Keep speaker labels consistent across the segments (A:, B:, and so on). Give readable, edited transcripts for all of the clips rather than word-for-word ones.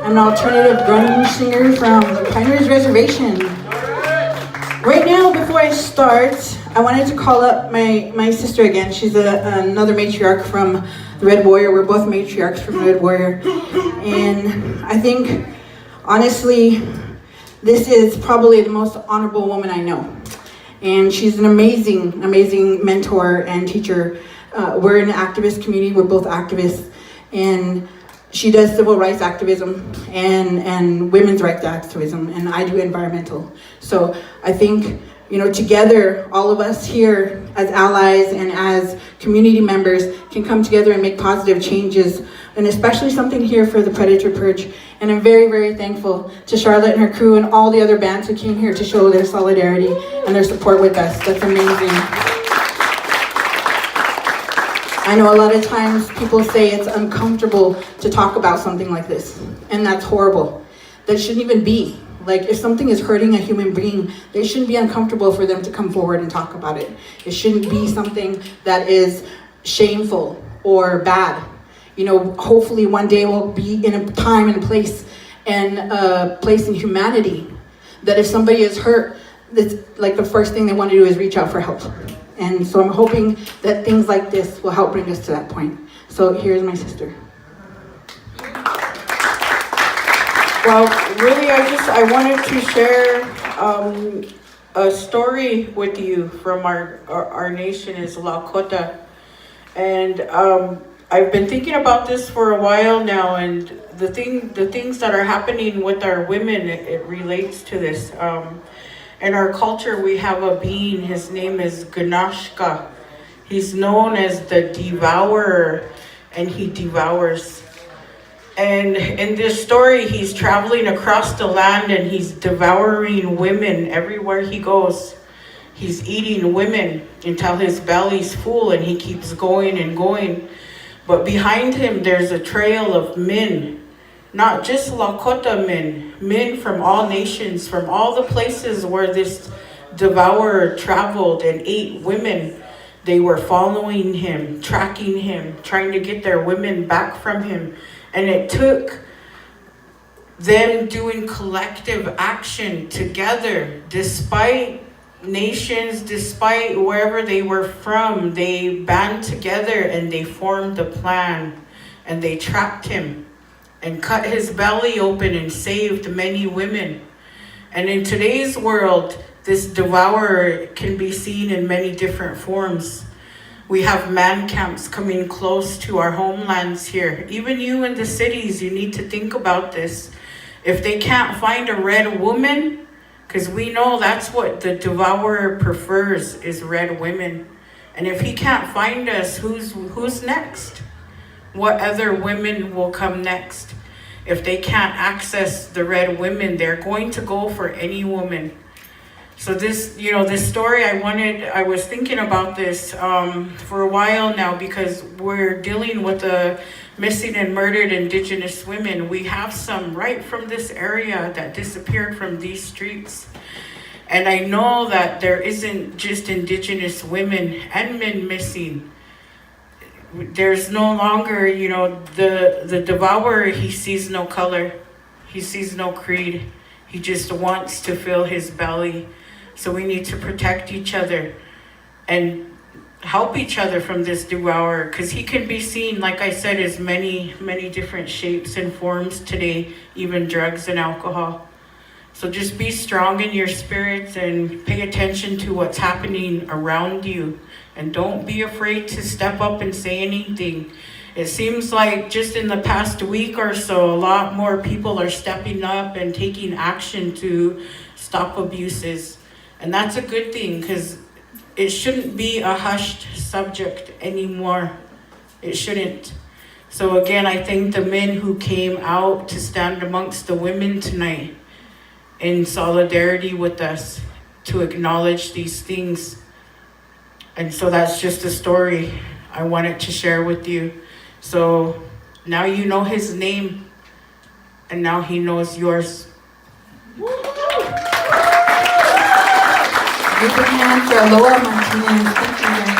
A: I'm an alternative grunge singer from the Pioneers Reservation. Right now, before I start, I wanted to call up my sister again. She's another matriarch from the Red Warrior. We're both matriarchs from the Red Warrior. And I think, honestly, this is probably the most honorable woman I know. And she's an amazing, amazing mentor and teacher. We're in an activist community. We're both activists. And she does civil rights activism and women's rights activism, and I do environmental. So I think, together, all of us here as allies and as community members can come together and make positive changes, and especially something here for the Pedator Purge. And I'm very, very thankful to Charlotte and her crew and all the other bands who came here to show their solidarity and their support with us. That's amazing. I know a lot of times people say it's uncomfortable to talk about something like this, and that's horrible. That shouldn't even be. Like, if something is hurting a human being, it shouldn't be uncomfortable for them to come forward and talk about it. It shouldn't be something that is shameful or bad. Hopefully one day we'll be in a time and place in humanity that if somebody is hurt, that's like the first thing they want to do is reach out for help. And so I'm hoping that things like this will help bring us to that point. So here's my sister.
B: Well, really, I wanted to share a story with you from our nation is Dakota. And I've been thinking about this for a while now, and the things that are happening with our women, it relates to this. In our culture, we have a being, his name is Ganashka. He's known as the devourer, and he devours. And in this story, he's traveling across the land and he's devouring women everywhere he goes. He's eating women until his belly's full and he keeps going and going. But behind him, there's a trail of men. Not just Lakota men from all nations, from all the places where this devourer traveled and ate women. They were following him, tracking him, trying to get their women back from him. And it took them doing collective action together, despite nations, despite wherever they were from, they band together and they formed a plan and they trapped him and cut his belly open and saved many women. And in today's world, this devourer can be seen in many different forms. We have man camps coming close to our homelands here. Even you in the cities, you need to think about this. If they can't find a red woman, because we know that's what the devourer prefers, is red women. And if he can't find us, who's next? What other women will come next? If they can't access the red women, they're going to go for any woman. So this story, I was thinking about this for a while now, because we're dealing with the missing and murdered Indigenous women. We have some right from this area that disappeared from these streets. And I know that there isn't just Indigenous women and men missing. There's no longer, the devourer, he sees no color. He sees no creed. He just wants to fill his belly. So we need to protect each other and help each other from this devourer, because he can be seen, like I said, as many, many different shapes and forms today, even drugs and alcohol. So just be strong in your spirits and pay attention to what's happening around you. And don't be afraid to step up and say anything. It seems like just in the past week or so, a lot more people are stepping up and taking action to stop abuses. And that's a good thing, because it shouldn't be a hushed subject anymore. It shouldn't. So again, I thank the men who came out to stand amongst the women tonight in solidarity with us to acknowledge these things. And so that's just a story I wanted to share with you. So now you know his name, and now he knows yours.
A: Give a hand for Aloha Martinez. Thank you, guys.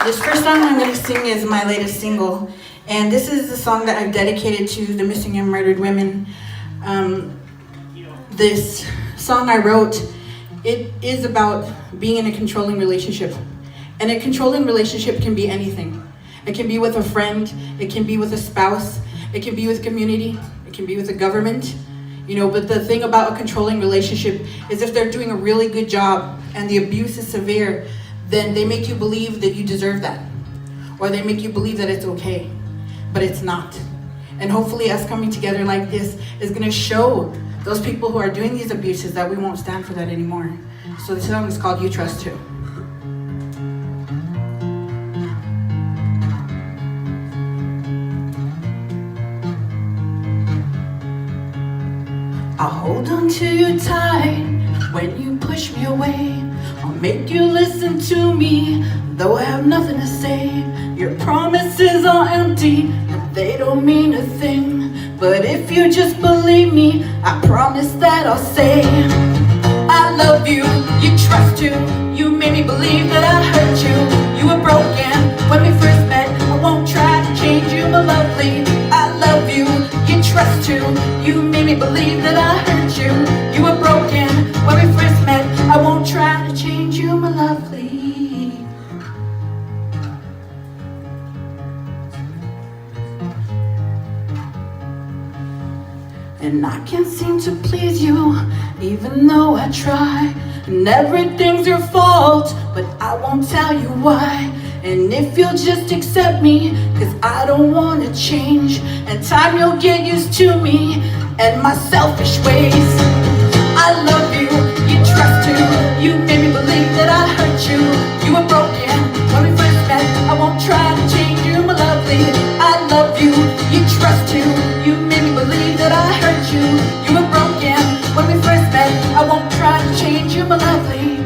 A: This first song I'm going to sing is my latest single, and this is the song that I've dedicated to the missing and murdered women. This song I wrote, it is about being in a controlling relationship. And a controlling relationship can be anything. It can be with a friend, it can be with a spouse, it can be with community, it can be with the government. But the thing about a controlling relationship is if they're doing a really good job and the abuse is severe, then they make you believe that you deserve that. Or they make you believe that it's okay, but it's not. And hopefully us coming together like this is gonna show those people who are doing these abuses that we won't stand for that anymore. So this song is called You Trust Too. I'll hold on to you tight when you push me away. I'll make you listen to me, though I have nothing to say. Your promises are empty, and they don't mean a thing. But if you just believe me, I promise that I'll say I love you, you trust you. You made me believe that I hurt you. You were broken when we first met. I won't try to change you, my lovely. I love you, you trust you. You made me believe that I hurt you. You were broken when we first met. I won't try to change you, my lovely. And I can't seem to please you, even though I try. And everything's your fault, but I won't tell you why. And if you'll just accept me, cause I don't wanna change. And time you'll get used to me and my selfish ways. I love you, you trust you. You made me believe that I hurt you. You were broken when we first met. I won't try to change you, my lovely. I love you, you trust you. You made me believe that I hurt you. You were broken when we first met. I won't try to change you, my lovely.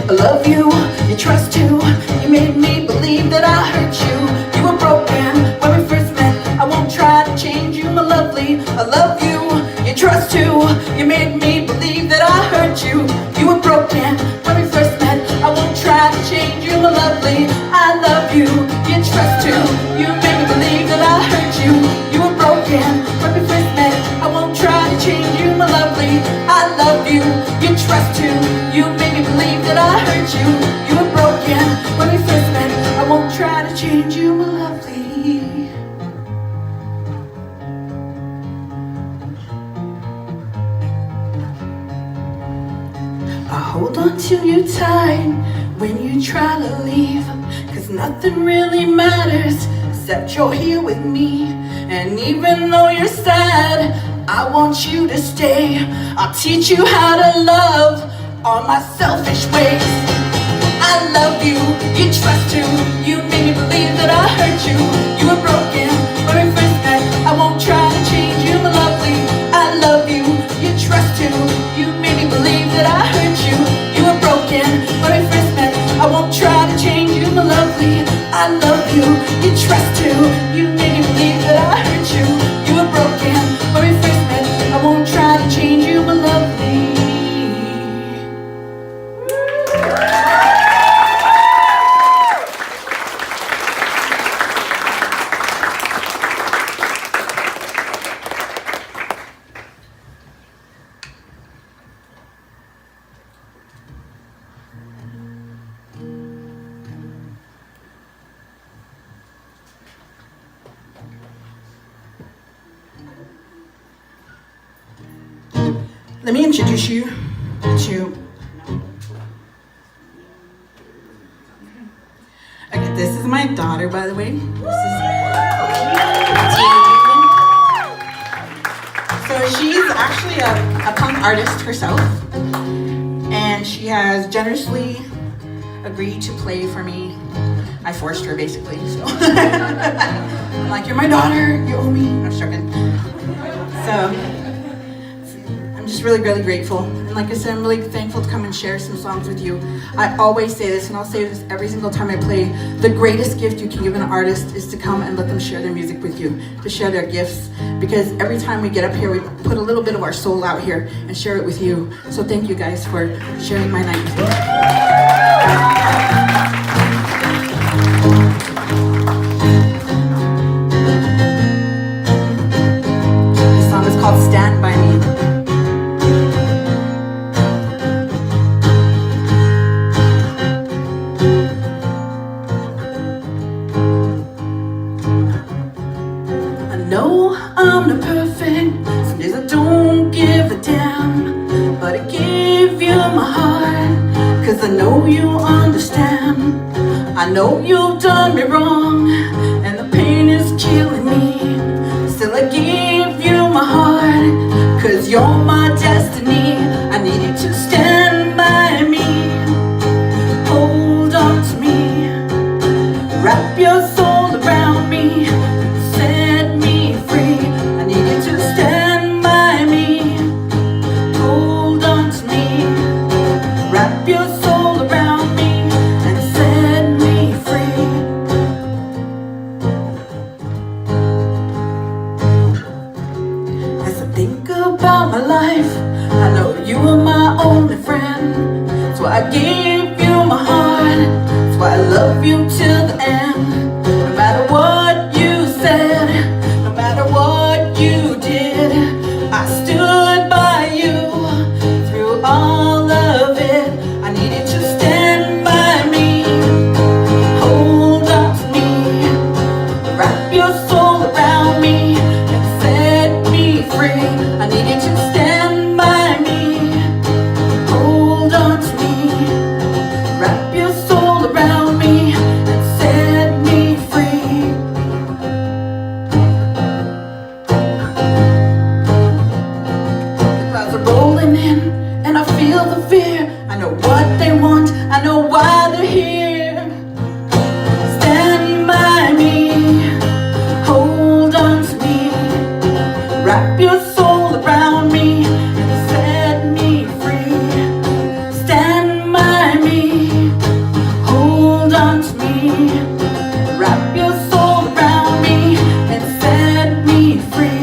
A: I love you, you trust you. You made me believe that I hurt you. You were broken when we first met. I won't try to change you, my lovely. I love you, you trust you. You made me believe that I hurt you. You were broken when we first met. I won't try to change you, my lovely. I love you, you trust you. You made me believe that I hurt you. You were broken when we first met. I won't try to change you, my lovely. I love you, you trust you. You made me believe that I hurt you. You were broken when we first met. I won't try to change you, my lovely. I hold on to you tight when you try to leave. Cause nothing really matters except you're here with me. And even though you're sad, I want you to stay. I'll teach you how to love all my selfish ways. I love you, you trust you. You made me believe that I hurt you. You were broken when we first met. I won't try to change you, my lovely. I love you, you trust you. You made me believe that I hurt you. You were broken when we first met. I won't try to change you, my lovely. I love you, you trust you. You made me believe that I hurt you. You were broken when we first met. I won't try to change you, my lovely. Let me introduce you to, okay, this is my daughter, by the way. This is So she's actually a punk artist herself, and she has generously agreed to play for me. I forced her, basically, so. I'm like, you're my daughter, you owe me. I'm joking. So, I'm just really, really grateful. And like I said, I'm really thankful to come and share some songs with you. I always say this, and I'll say this every single time I play, the greatest gift you can give an artist is to come and let them share their music with you, to share their gifts. Because every time we get up here, we put a little bit of our soul out here and share it with you. So thank you guys for sharing my night with me. This song is called Stand By Me. I'm not perfect, some days I don't give a damn, but I give you my heart, cause I know you understand. I know you've done me wrong, and the pain is killing me. Still I give you my heart, cause you're my destiny. I need you to stand by me, hold on to me, wrap your soul around me, set me free. I need you to stand by me, hold on to me, wrap your soul around me and set me free. As I think about my life, I know you are my only friend. That's why I gave you my heart, that's why I love you till the end. No matter what you said, no matter what you did, I stood by you through all of it. I needed to stand by me, hold on to me, wrap your soul around me and set me free. I needed to stand by me, hold on to me, wrap your soul around me and set me free. The clouds are rolling in and I feel the fear. I know what they want, I know why they're here. Stand by me, hold on to me, wrap your soul around me and set me free. Stand by me, hold on to me, wrap your soul around me and set me free.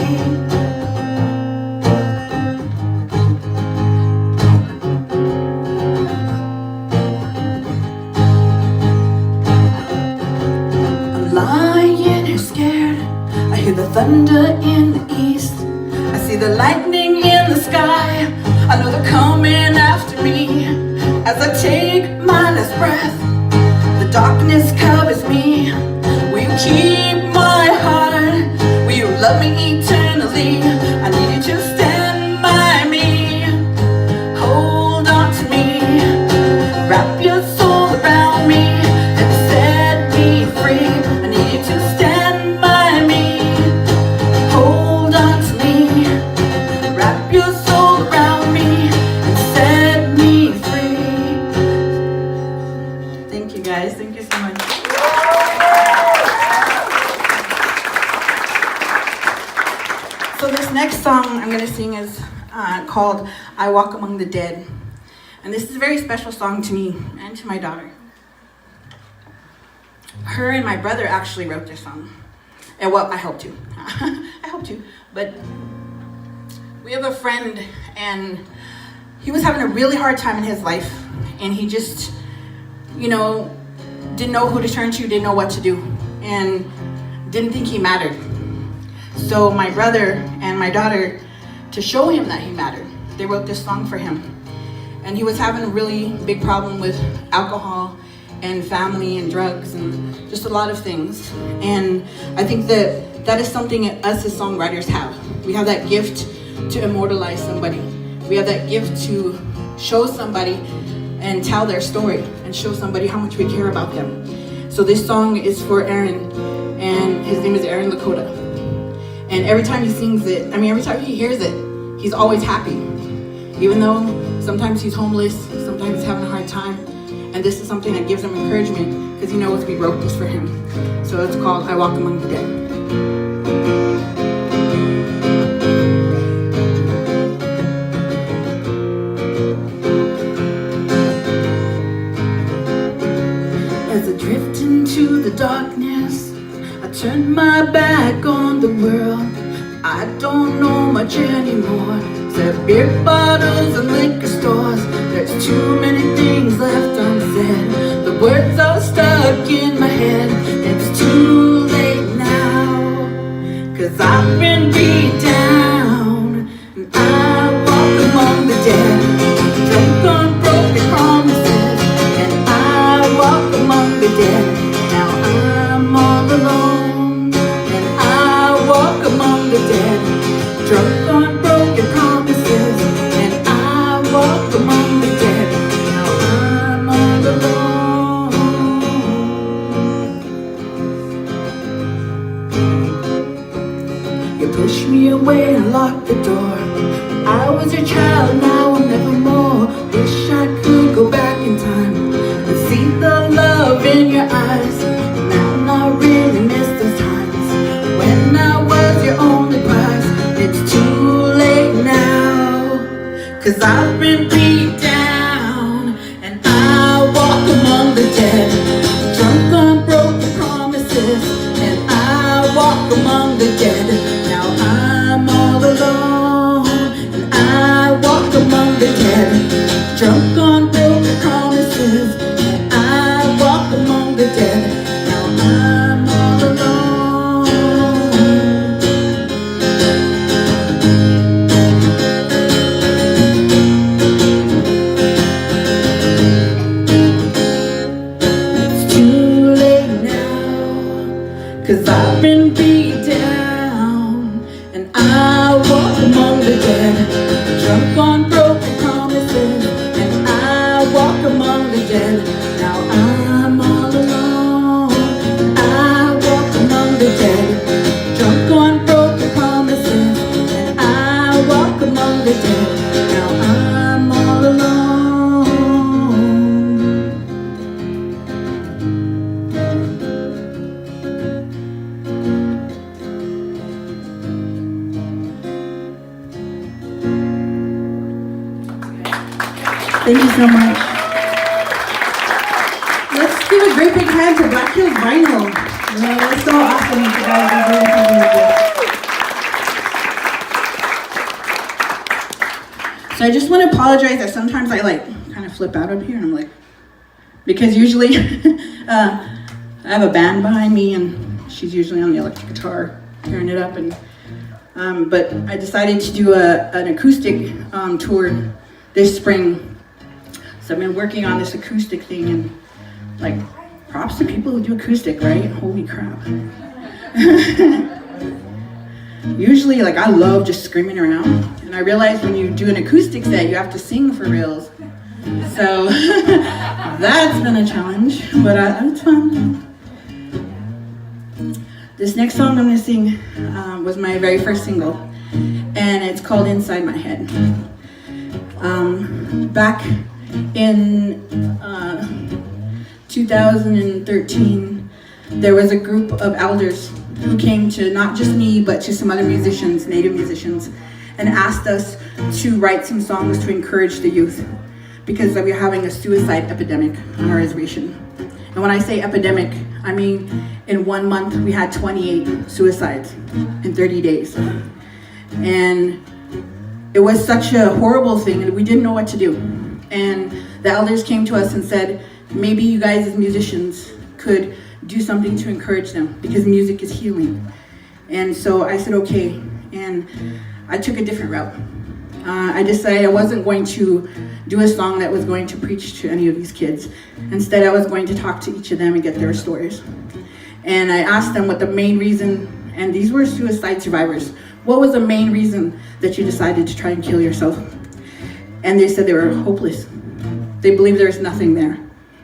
A: I'm lying here scared, I hear the thunder in the east, I see the lightning in the sky, I know they're coming after me. As I take my last breath, the darkness covers me. Will you keep my heart? Will you love me eternally? I need you to stand by me, hold on to me, wrap your soul around me and set me free. I need you to stand by me, hold on to me, wrap your soul around me and set me free. Thank you guys, thank you so much. So this next song I'm going to sing is called I Walk Among the Dead. And this is a very special song to me and to my daughter. Her and my brother actually wrote this song. And well, I helped to. I helped to. But we have a friend and he was having a really hard time in his life. And he just, didn't know who to turn to, didn't know what to do. And didn't think he mattered. So my brother and my daughter, to show him that he mattered, they wrote this song for him. And he was having a really big problem with alcohol and family and drugs and just a lot of things. And I think that is something us as songwriters have. We have that gift to immortalize somebody. We have that gift to show somebody and tell their story and show somebody how much we care about them. So this song is for Aaron, and his name is Aaron Dakota. And every time he sings it, every time he hears it, he's always happy. Even though sometimes he's homeless, sometimes he's having a hard time. And this is something that gives him encouragement because he knows we wrote this for him. So it's called I Walk Among the Dead. As I drift into the darkness, I turn my back on the world. I don't know much anymore, except beer bottles and liquor stores. There's too many things left unsaid. The words are stuck in my head. It's too late now, 'cause I've been beat down, and I walk among the dead, drunk on broken promises, and I walk among the dead. Now I'm all alone, and I walk among the dead, drunk on broken promises, and I walk among the dead. Now I'm all alone. You pushed me away and locked the door. I was your child, now I'm nevermore. Wish I could go back in time and see the love in your eyes. Now I really miss those times when I was your only prize. It's too late now, 'cause I've been beat down, and I walk among the dead, drunk on broken promises, and I walk among the dead. Now I'm all alone, and I walk among the dead, drunk on broken promises, and I walk among the dead. Now I'm all alone. It's too late now, 'cause I've been beat down, and I walk among the dead, drunk on broken promises, and I walk among the dead. Now I'm all alone, and I walk among the dead, drunk on broken promises, and I walk among the dead. Now I'm all alone. Thank you so much. Let's give a great big hand to Black Hills Vinyl. Yeah, it's so awesome you guys are doing something like this. So I just want to apologize that sometimes I kind of flip out up here, and I'm like, because usually I have a band behind me, and she's usually on the electric guitar tearing it up, and but I decided to do an acoustic tour this spring. So I've been working on this acoustic thing, and props to people who do acoustic, right? Holy crap. Usually I love just screaming around, and I realized when you do an acoustic set you have to sing for reals. So that's been a challenge, but it's fun. This next song I'm going to sing was my very first single, and it's called Inside My Head. Back in 2013, there was a group of elders who came to not just me, but to some other musicians, native musicians, and asked us to write some songs to encourage the youth, because we were having a suicide epidemic on our reservation. And when I say epidemic, I mean in 1 month we had 28 suicides in 30 days. And it was such a horrible thing, and we didn't know what to do. And the elders came to us and said, maybe you guys as musicians could do something to encourage them, because music is healing. And so I said, okay. And I took a different route. I decided I wasn't going to do a song that was going to preach to any of these kids. Instead, I was going to talk to each of them and get their stories. And I asked them what the main reason, and these were suicide survivors, what was the main reason that you decided to try and kill yourself? And they said they were hopeless. They believed there was nothing there.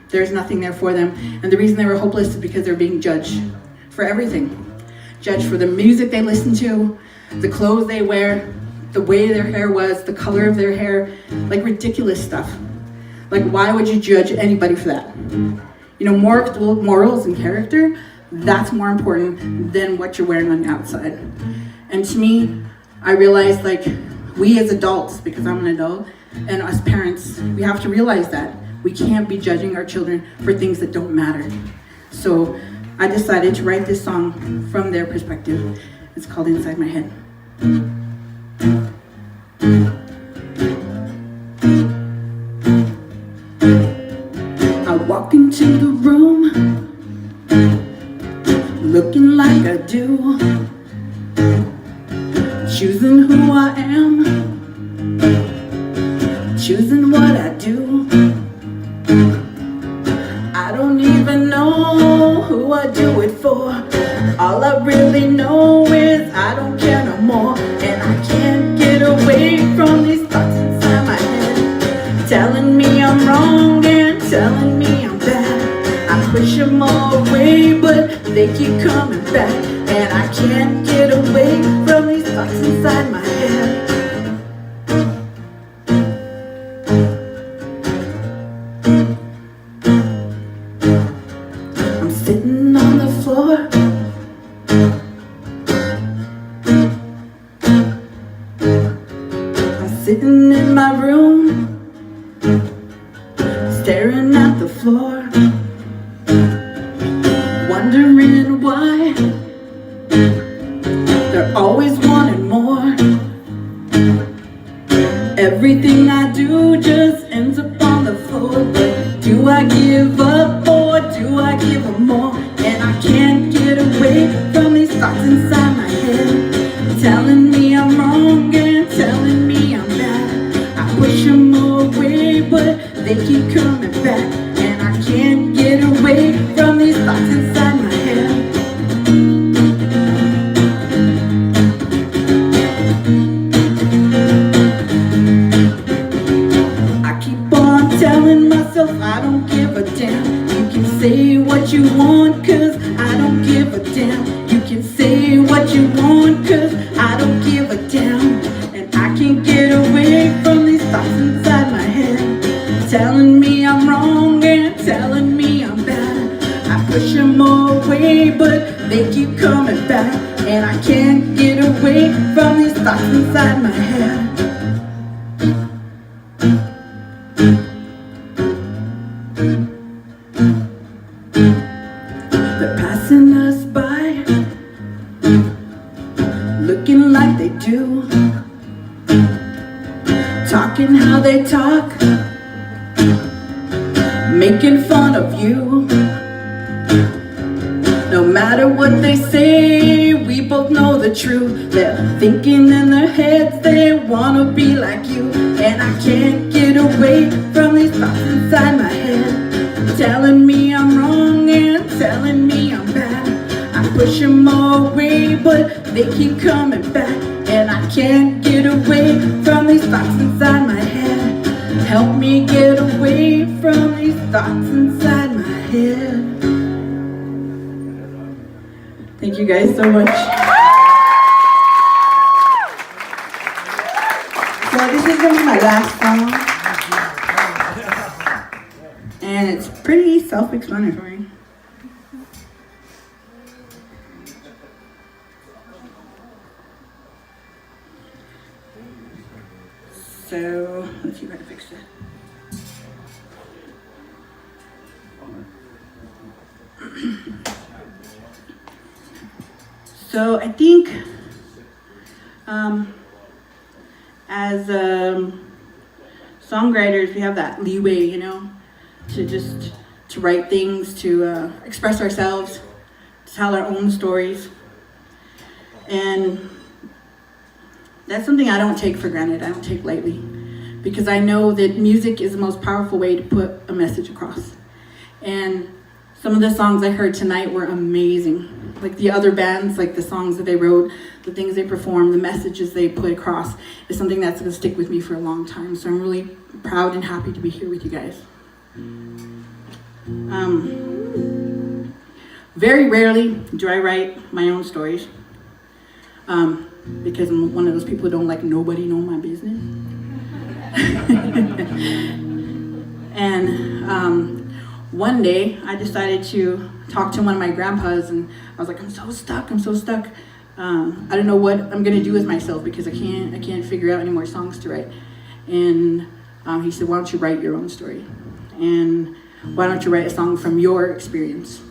A: There's nothing there for them. And the reason they were hopeless is because they're being judged for everything. Judged for the music they listen to, the clothes they wear, the way their hair was, the color of their hair, ridiculous stuff. Why would you judge anybody for that? Morals and character, that's more important than what you're wearing on the outside. And to me, I realized we as adults, because I'm an adult, and us parents, we have to realize that we can't be judging our children for things that don't matter. So I decided to write this song from their perspective. It's called Inside My Head. I walk into the room looking like I do, choosing who I am, choosing what I do. I don't even know who I do it for. All I really know is I don't care no more. And I can't get away from these thoughts inside my head, telling me I'm wrong and telling me I'm bad. I push them all away, but they keep coming back. And I can't get away from these thoughts inside my head. I'm sitting on the floor, I'm sitting in my room, staring at the floor, wondering why they're always wanting more. Everything I do just ends up on the floor. But do I give up or do I give them more? And I can't get away from these thoughts inside my head, telling me I'm wrong and telling me I'm bad. I push them away, but they keep coming back. And I can't get away from these thoughts inside my head. Telling myself I don't give a damn. You can say what you want, cause I don't give a damn. You can say what you want, cause I don't give a damn. And I can't get away from these thoughts inside my head, telling me I'm wrong and telling me I'm bad. I push them away, but they keep coming back. And I can't get away from these thoughts inside my head. They're passing us by, looking like they do, talking how they talk, making fun of you. No matter what they say, we both know the truth. They're thinking in their heads they wanna be like you. And I can't get away from these thoughts inside my head, telling me I'm wrong and telling me I'm bad. I push them away, but they keep coming back. And I can't get away from these thoughts inside my head. Help me get away from these thoughts inside my head. Thank you guys so much. So this is gonna be my last song. And it's pretty self-explanatory. So, let's see if I can fix that. So I think as songwriters, we have that leeway, you know, to write things, to express ourselves, to tell our own stories. And that's something I don't take for granted, I don't take lightly, because I know that music is the most powerful way to put a message across. And some of the songs I heard tonight were amazing. Like the other bands, like the songs that they wrote, the things they performed, the messages they put across is something that's gonna stick with me for a long time. So I'm really proud and happy to be here with you guys. Very rarely do I write my own stories, because I'm one of those people who don't like nobody know my business. And one day I decided to talk to one of my grandpas, and I was like, I'm so stuck. I don't know what I'm gonna do with myself because I can't figure out any more songs to write. And he said, why don't you write your own story? And why don't you write a song from your experience?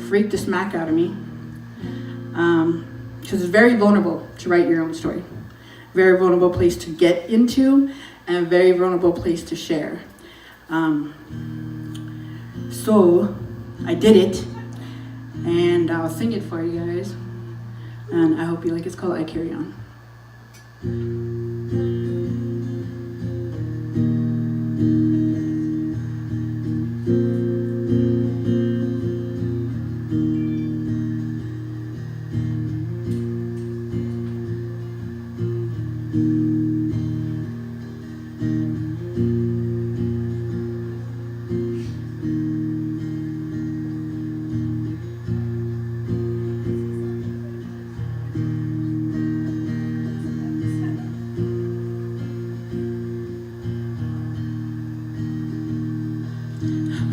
A: Freaked the smack out of me. Because it's very vulnerable to write your own story. very vulnerable place to get into, and a very vulnerable place to share. So I did it, and I'll sing it for you guys, and I hope you like it. It's called I Carry On.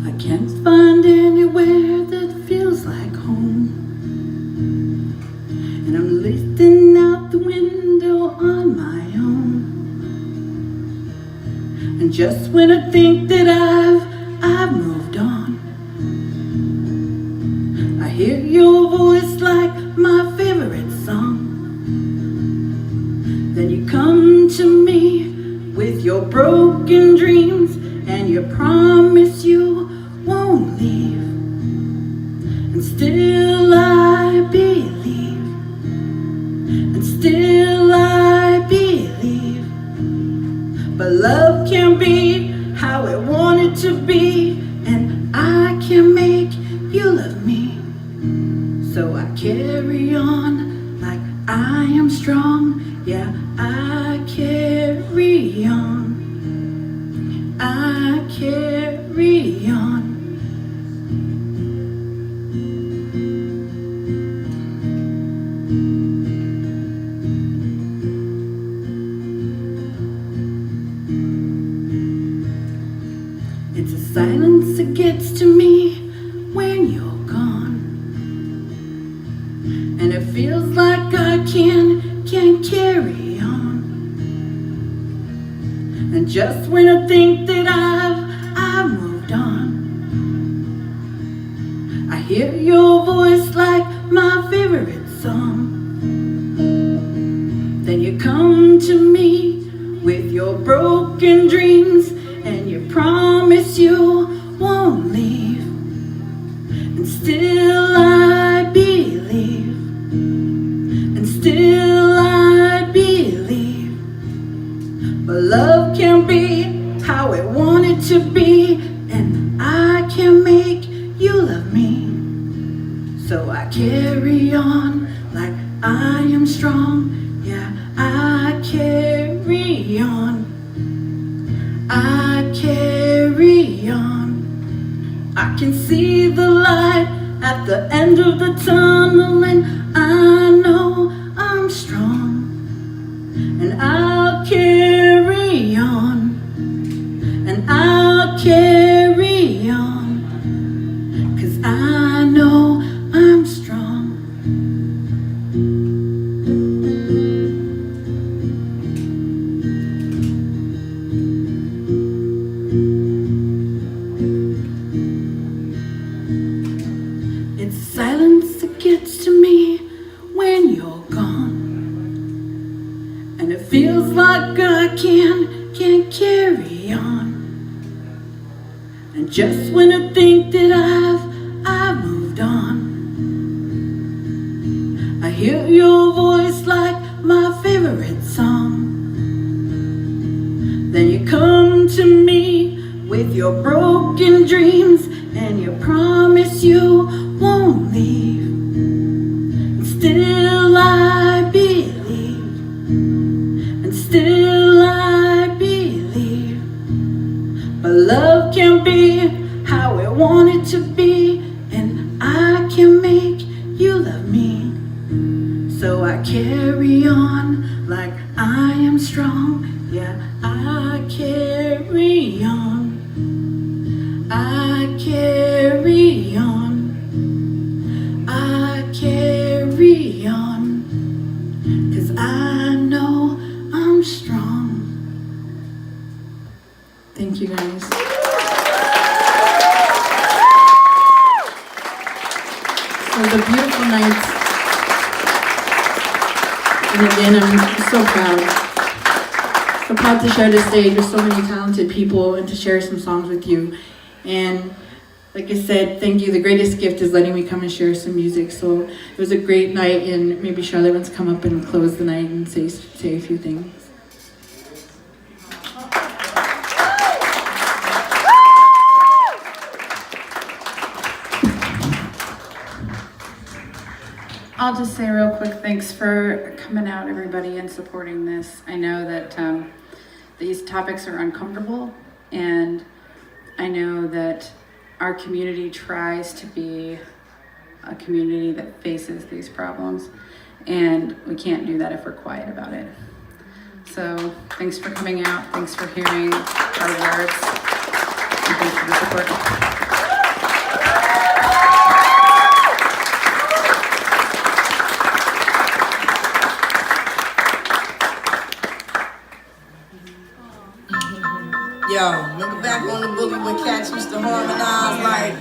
A: I can't find anywhere that feels like home, and I'm lifting out the window on my own. And just when I think that I've moved on, I hear your voice like my favorite song. Then you come to me with your broken dreams, and you promise you won't leave. And still I believe, and still I believe. But love can be how I want it to be, and I can make you love me. So I carry on like I am strong. Yeah, I carry on. I carry on. It's a silence that gets to me when you're gone, and it feels like I can't carry on. And just when I think that I've moved on, I hear your voice like my favorite song. Then you come to me with your broken dreams, and you promise you won't leave. And still I believe, and still I believe. But love can be how I want it to be, and I can make you love me. So I carry on like I am strong. Yeah, I carry on. I carry on. I can see the light at the end of the tunnel, and I know I'm strong. And I'll carry on, and I'll carry on, 'cause I know I'm strong. It's silence that gets to me when you're gone, and it feels like I can't carry on. And just when I think that I've moved on, I hear your voice like my favorite song. Then you come to me with your broken dreams, and you promise you won't leave. And still I believe, and still I believe. But love can be how I want it to be, and I can make you love me. So I carry on like I am strong. Yeah, I carry on. I carry on. I carry on. 'Cause I know I'm strong. Thank you guys. It was a beautiful night. And again, I'm so proud. So proud to share this stage with so many talented people and to share some songs with you. And like I said, thank you. The greatest gift is letting me come and share some music. So it was a great night, and maybe Charlotte wants to come up and close the night and say a few things.
C: I'll just say real quick, thanks for coming out, everybody, and supporting this. I know that these topics are uncomfortable, and I know that our community tries to be a community that faces these problems, and we can't do that if we're quiet about it. So thanks for coming out, thanks for hearing our words, and thanks for the support.
D: Yo, remember back on the boogie when cats used to harmonize like